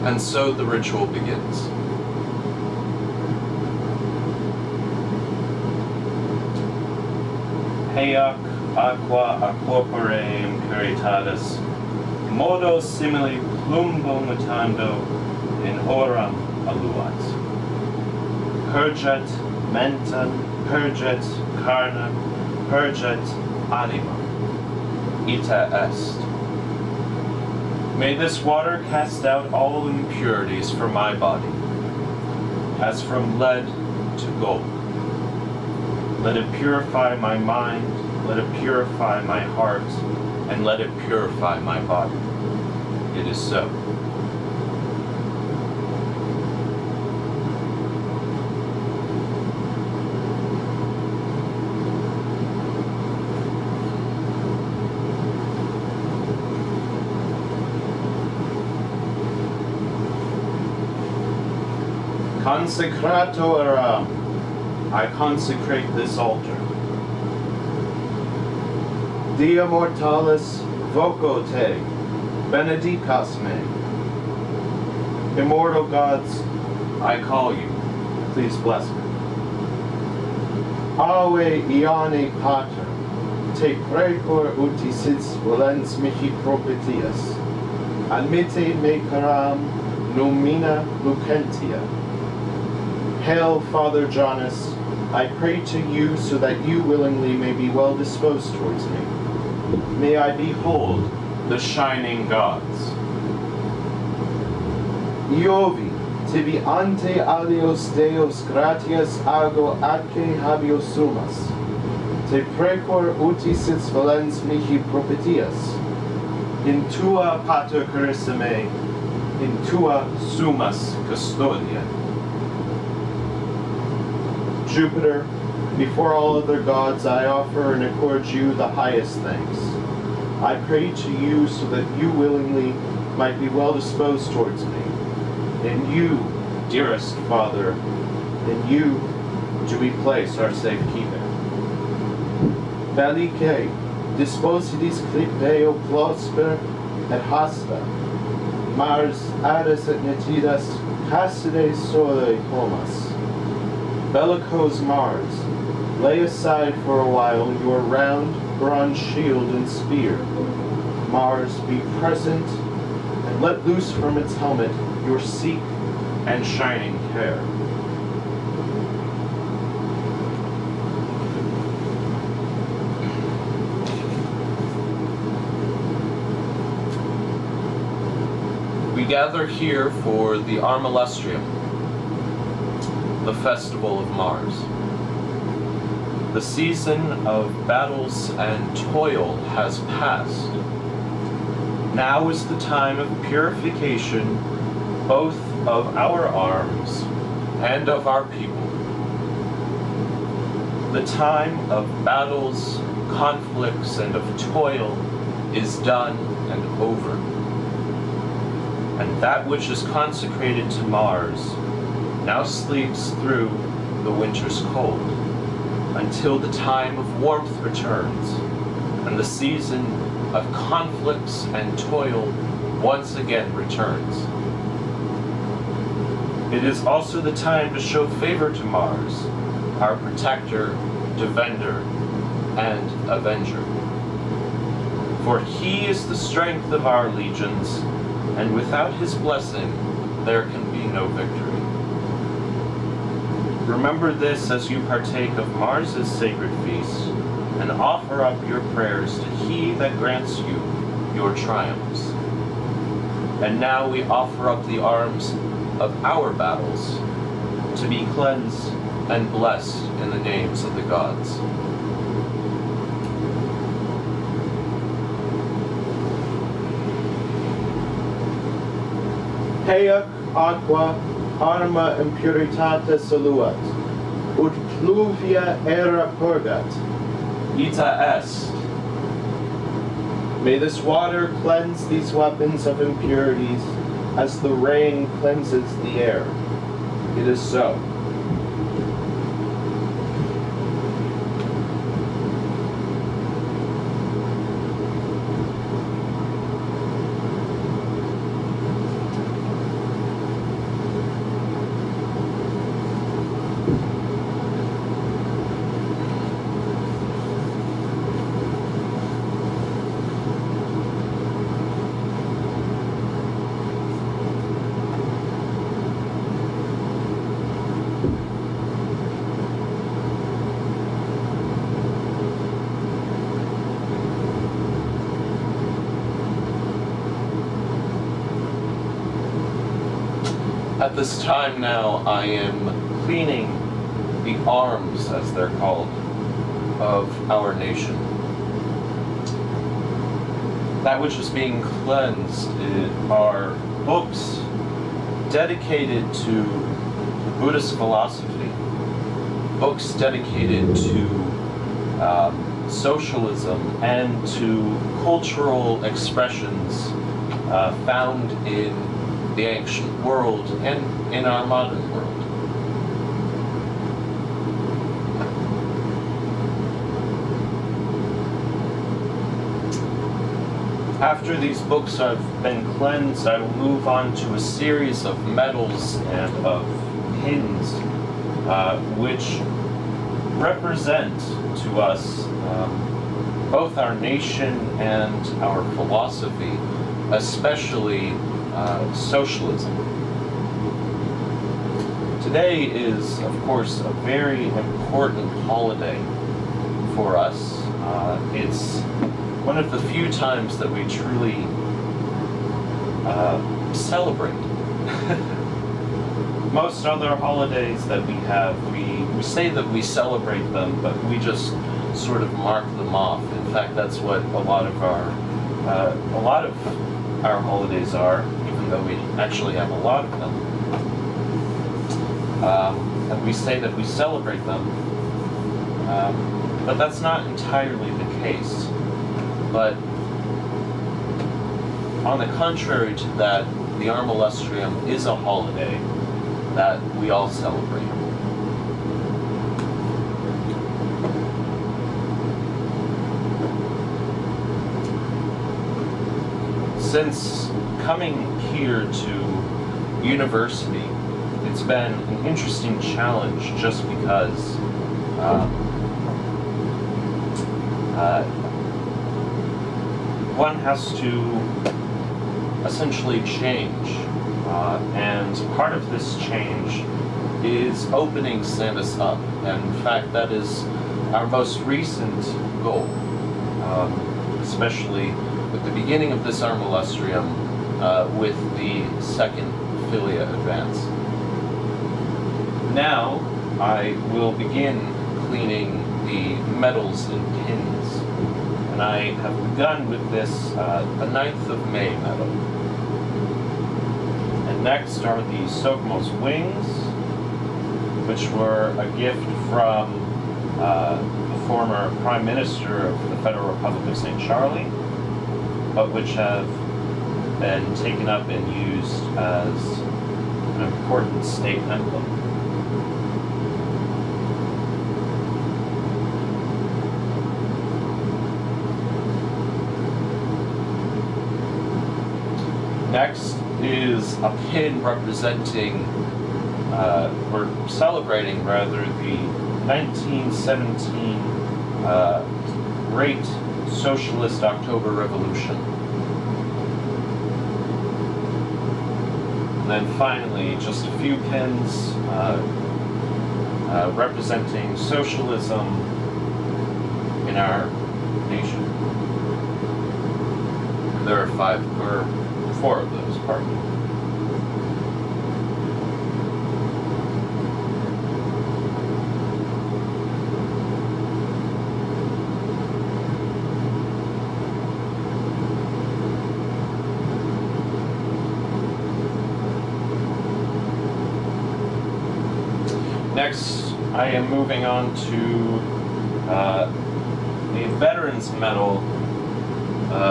And so the ritual begins. Heac aqua a corpore impuritatis, modo simili plumbo mutando in oram aluat. Purget mentam, purget carnem, purget anima. Ita est. May this water cast out all impurities from my body, as from lead to gold. Let it purify my mind, let it purify my heart, and let it purify my body. It is so. Consecrato eram. I consecrate this altar. Dia mortalis voco te, benedicas me. Immortal gods, I call you. please bless me. Ave iane pater, te precor uti sits volens mihi propitias, admite me caram nomina lucentia. Hail, Father Jonas, I pray to you so that you willingly may be well disposed towards me. May I behold The shining gods. Iovi, tibi ante alios Deos gratias ago atque habeos sumas. Te precor uti sits valens mihi propitias. In tua pater carissime, in tua sumas custodia. Jupiter, before all other gods I offer and accord you the highest thanks. I pray to you so that you willingly might be well disposed towards me. In you, dearest Father, in you do we place our safekeeping. Bellice, disposidis clipeo plosper et hasta, Mars aris et netidas, cassides sole homas. Bellicose Mars, lay aside for a while your round bronze shield and spear. Mars, be present, and let loose from its helmet your seek and shining care. We gather here for the Armilustrium, the festival of Mars. The season of battles and toil has passed. Now is the time of purification, both of our arms and of our people. The time of battles, conflicts, and of toil is done and over. And that which is consecrated to Mars now sleeps through the winter's cold, until the time of warmth returns, and the season of conflicts and toil once again returns. It is also the time to show favor to Mars, our protector, defender, and avenger. For he is the strength of our legions, and without his blessing there can be no victory. Remember this as you partake of Mars's sacred feast, and offer up your prayers to he that grants you your triumphs. And now we offer up the arms of our battles, to be cleansed and blessed in the names of the gods. Heac aqua arma impuritatis soluat, ut pluvia era purgat. Ita est. May this water cleanse these weapons of impurities as the rain cleanses the air. It is so. At this time now, I am cleaning the arms, as they're called, of our nation. That which is being cleansed are books dedicated to Buddhist philosophy, books dedicated to socialism and to cultural expressions found in the ancient world and in our modern world. After these books have been cleansed, I will move on to a series of medals and of pins, which represent to us both our nation and our philosophy, especially socialism. Today is, of course, a very important holiday for us. It's one of the few times that we truly celebrate. Most other holidays that we have, we say that we celebrate them, but we just sort of mark them off. In fact, that's what a lot of our holidays are, even though we actually have a lot of them. And we say that we celebrate them, but that's not entirely the case. But on the contrary to that, the Armilustrium is a holiday that we all celebrate. Since coming here to university, it's been an interesting challenge just because one has to essentially change, and part of this change is opening Sandus up, and in fact that is our most recent goal, especially with the beginning of this Armilustrium with the second Filia advance. Now I will begin cleaning the medals and pins, and I have begun with this the 9th of May medal. And next are the Sôgmô's wings, which were a gift from the former Prime Minister of the Federal Republic of St. Charlie, but which have been taken up and used as an important state emblem. Next is a pin representing, or celebrating rather, the 1917 Great Socialist October Revolution. And then finally, just a few pins representing socialism in our nation. There are 4 of those, pardon me. Next, I am moving on to a Veterans Medal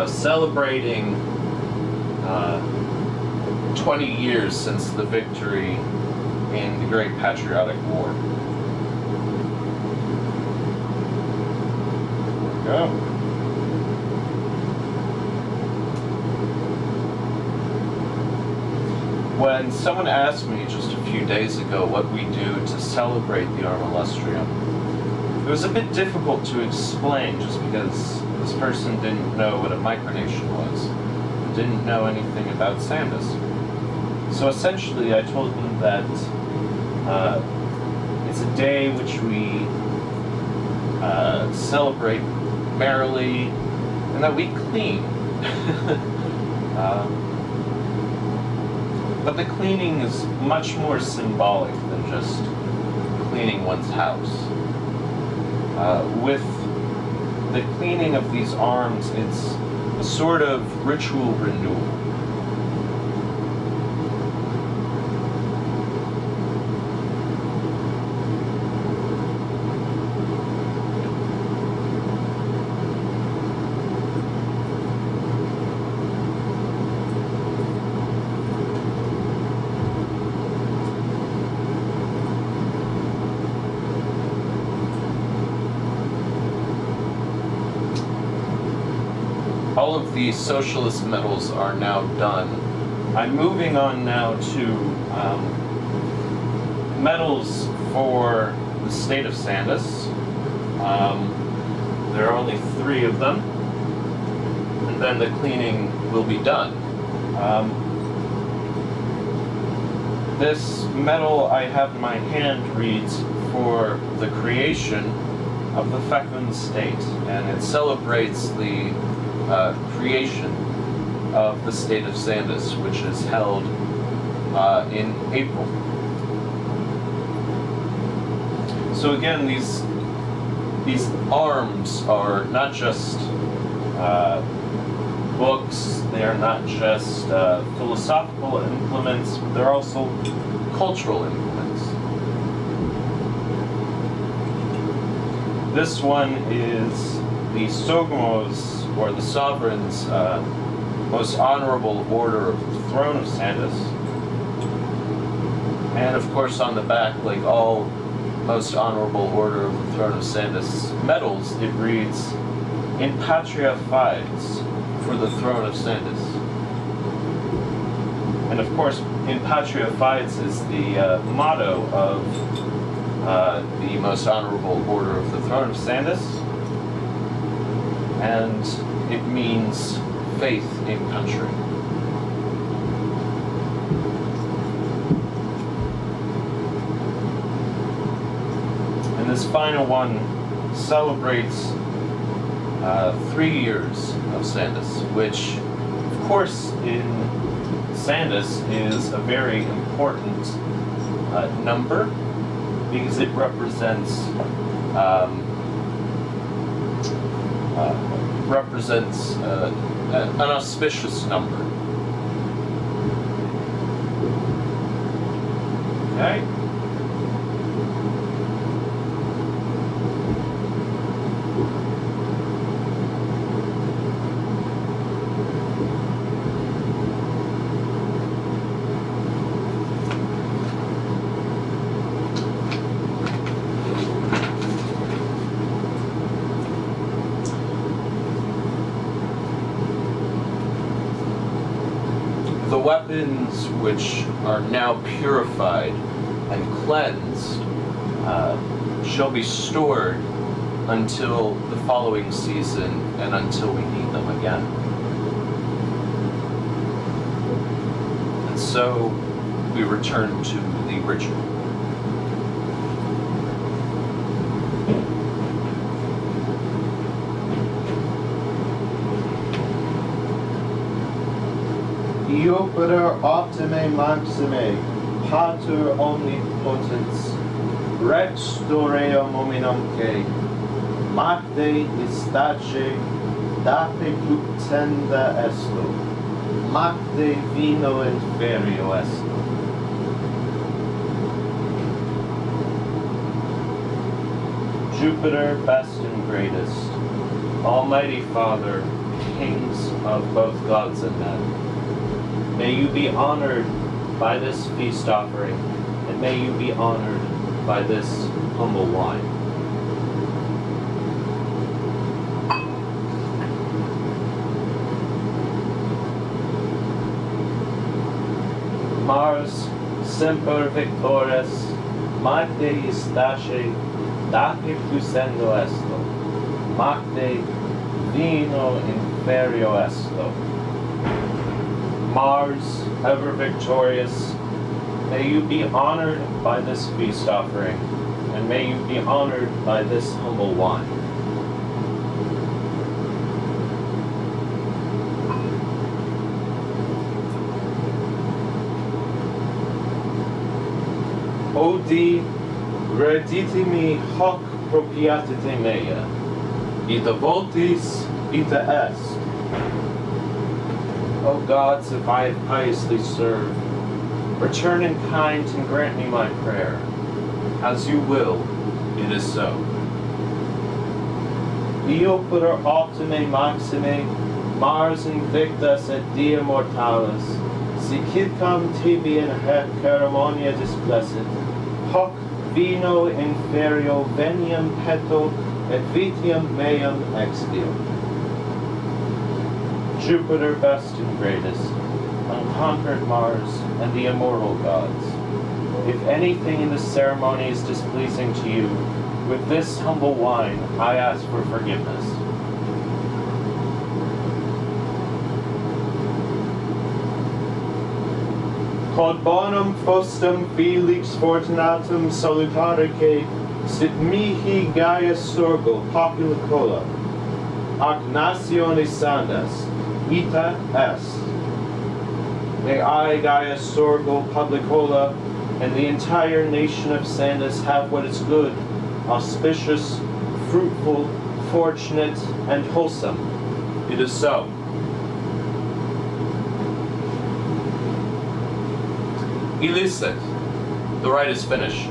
celebrating 20 years since the victory in the Great Patriotic War. There we go. When someone asked me just a few days ago what we do to celebrate the Armilustrium, it was a bit difficult to explain just because this person didn't know what a micronation was, didn't know anything about Sandus. So essentially I told them that it's a day which we celebrate merrily and that we clean. But the cleaning is much more symbolic than just cleaning one's house. With the cleaning of these arms, it's a sort of ritual renewal. All of the socialist medals are now done. I'm moving on now to medals for the state of Sandus. There are only 3 of them, and then the cleaning will be done. This medal I have in my hand reads for the creation of the fecund state, and it celebrates the creation of the state of Sandus, which is held in April. So again, these arms are not just books, they are not just philosophical implements, but they're also cultural implements. This one is the Sôgmô's, or the sovereign's, most honorable order of the throne of Sandus. And of course on the back, like all most honorable order of the throne of Sandus medals, it reads, "In patria fides," for the throne of Sandus. And of course, "In patria fides" is the motto of the most honorable order of the throne of Sandus. And it means faith in country. And this final one celebrates 3 years of Sandus, which, of course, in Sandus is a very important number because it represents an auspicious number. Okay? The weapons which are now purified and cleansed shall be stored until the following season and until we need them again. And so we return to the ritual. Ioperer optime maxime, pater omnipotens, rex dorea mominumque, macte istace, dape luctenda esto, macte vino inferio esto. Jupiter, best and greatest, Almighty Father, kings of both gods and men, may you be honored by this feast offering, and may you be honored by this humble wine. Mars, semper victores, Magde istache, daque fusendo esto, Magde vino inferio esto. Mars, ever victorious, may you be honored by this feast offering, and may you be honored by this humble wine. Odi reditimi hoc propiatate mea, ita voltis, ita est. O gods, if I have piously served, return in kind and grant me my prayer. As you will, it is so. Io per optime maxime, Mars invictus et dia mortalis, si quidcam tibi in hac ceremonia displecit, hoc vino inferio veniam peto et vitiam meam expio. Jupiter best and greatest, unconquered Mars, and the immortal gods, if anything in this ceremony is displeasing to you, with this humble wine I ask for forgiveness. Quod bonum fostum felix fortunatum salutarique sit mihi Gaius Sorgo popula cola, ac nationes sandas, ita est. May I, Gaius Sorgo publicola, and the entire nation of Sandus have what is good, auspicious, fruitful, fortunate, and wholesome. It is so. Illicit. The rite is finished.